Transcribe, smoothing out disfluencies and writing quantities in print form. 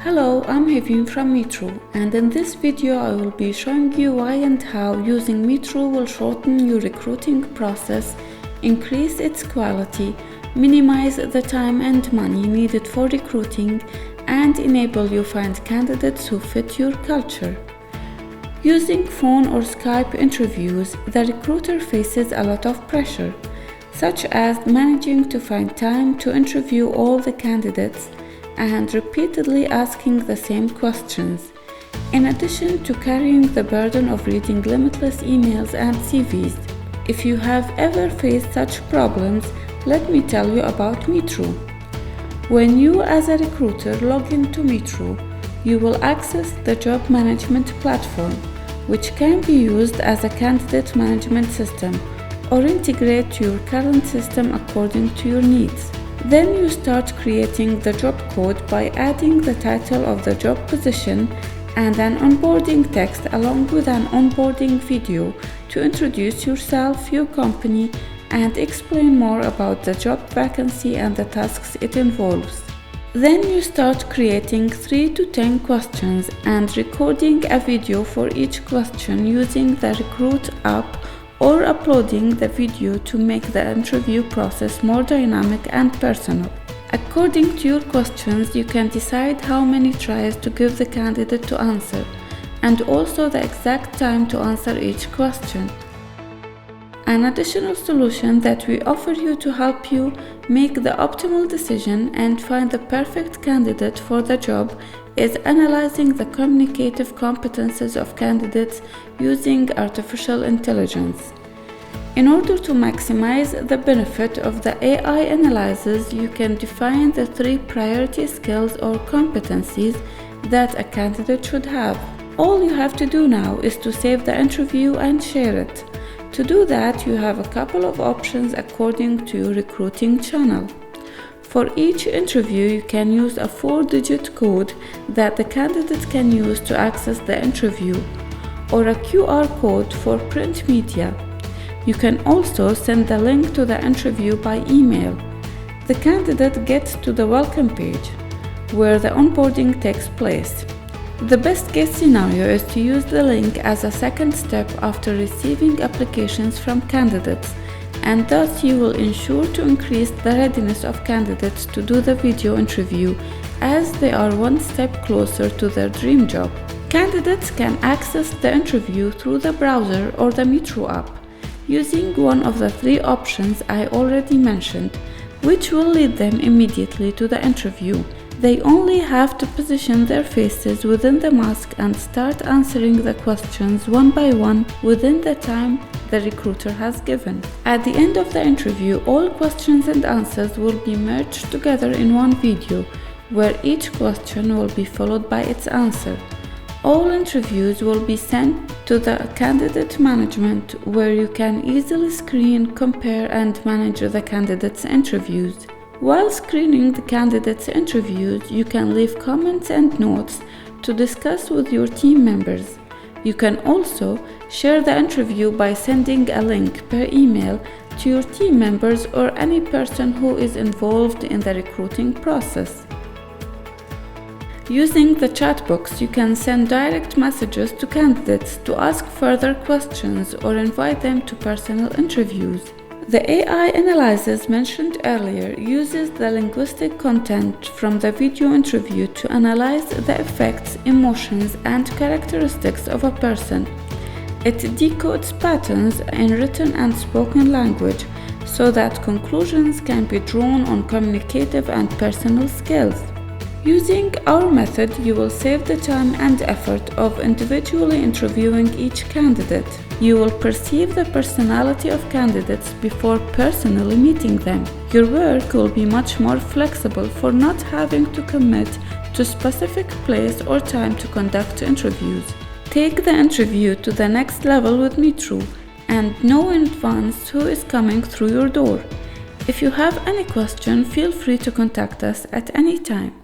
Hello, I'm Hevin from Metro, and in this video I will be showing you why and how using Metro will shorten your recruiting process, increase its quality, minimize the time and money needed for recruiting, and enable you find candidates who fit your culture. Using phone or Skype interviews, the recruiter faces a lot of pressure, such as managing to find time to interview all the candidates and repeatedly asking the same questions, in addition to carrying the burden of reading limitless emails and CVs. If you have ever faced such problems, let me tell you about Metro. When you as a recruiter log into Metro, you will access the job management platform, which can be used as a candidate management system or integrate to your current system according to your needs. Then you start creating the job code by adding the title of the job position and an onboarding text along with an onboarding video to introduce yourself, your company, and explain more about the job vacancy and the tasks it involves. Then you start creating 3 to 10 questions and recording a video for each question using the Recruit app, or uploading the video to make the interview process more dynamic and personal. According to your questions, you can decide how many tries to give the candidate to answer, and also the exact time to answer each question. An additional solution that we offer you to help you make the optimal decision and find the perfect candidate for the job is analyzing the communicative competences of candidates using artificial intelligence. In order to maximize the benefit of the AI analysis, you can define the 3 priority skills or competencies that a candidate should have. All you have to do now is to save the interview and share it. To do that, you have a couple of options according to your recruiting channel. For each interview, you can use a 4-digit code that the candidate can use to access the interview, or a QR code for print media. You can also send the link to the interview by email. The candidate gets to the welcome page, where the onboarding takes place. The best case scenario is to use the link as a second step after receiving applications from candidates, and thus you will ensure to increase the readiness of candidates to do the video interview, as they are one step closer to their dream job. Candidates can access the interview through the browser or the Metro app, using one of the 3 options I already mentioned, which will lead them immediately to the interview. They only have to position their faces within the mask and start answering the questions one by one within the time the recruiter has given. At the end of the interview, all questions and answers will be merged together in one video, where each question will be followed by its answer. All interviews will be sent to the candidate management, where you can easily screen, compare, and manage the candidates' interviews. While screening the candidates' interviews, you can leave comments and notes to discuss with your team members. You can also share the interview by sending a link per email to your team members or any person who is involved in the recruiting process. Using the chat box, you can send direct messages to candidates to ask further questions or invite them to personal interviews. The AI analysis mentioned earlier uses the linguistic content from the video interview to analyze the effects, emotions, and characteristics of a person. It decodes patterns in written and spoken language so that conclusions can be drawn on communicative and personal skills. Using our method, you will save the time and effort of individually interviewing each candidate. You will perceive the personality of candidates before personally meeting them. Your work will be much more flexible for not having to commit to specific place or time to conduct interviews. Take the interview to the next level with Metro and know in advance who is coming through your door. If you have any question, feel free to contact us at any time.